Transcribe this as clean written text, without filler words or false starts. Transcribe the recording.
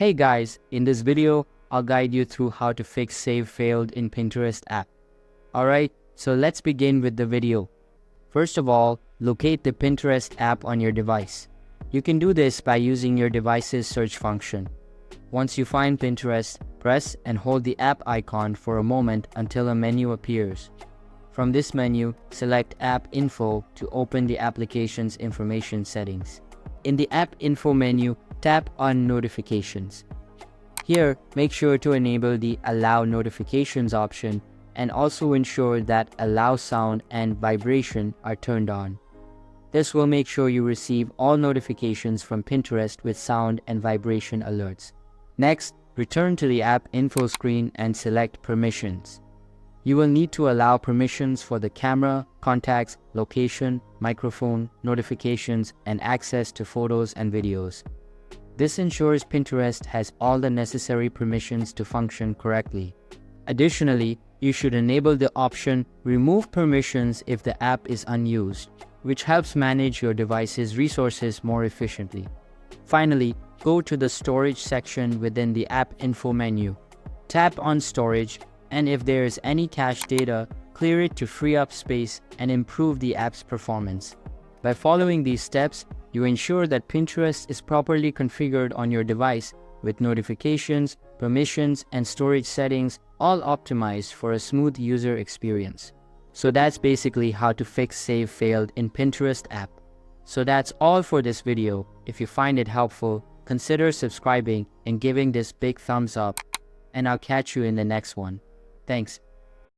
Hey guys, in this video, I'll guide you through how to fix save failed in Pinterest app. Alright, so let's begin with the video. First of all, locate the Pinterest app on your device. You can do this by using your device's search function. Once you find Pinterest, press and hold the app icon for a moment until a menu appears. From this menu, select App Info to open the application's information settings. In the App Info menu, tap on Notifications. Here, make sure to enable the Allow Notifications option and also ensure that Allow Sound and Vibration are turned on. This will make sure you receive all notifications from Pinterest with sound and vibration alerts. Next, return to the App Info screen and select Permissions. You will need to allow permissions for the camera, contacts, location, microphone, notifications, and access to photos and videos. This ensures Pinterest has all the necessary permissions to function correctly. Additionally, you should enable the option Remove Permissions if the app is unused, which helps manage your device's resources more efficiently. Finally, go to the Storage section within the App Info menu. Tap on Storage, and if there is any cached data, clear it to free up space and improve the app's performance. By following these steps, you ensure that Pinterest is properly configured on your device with notifications, permissions, and storage settings all optimized for a smooth user experience. So that's basically how to fix save failed in Pinterest app. So that's all for this video. If you find it helpful, consider subscribing and giving this big thumbs up, and I'll catch you in the next one. Thanks.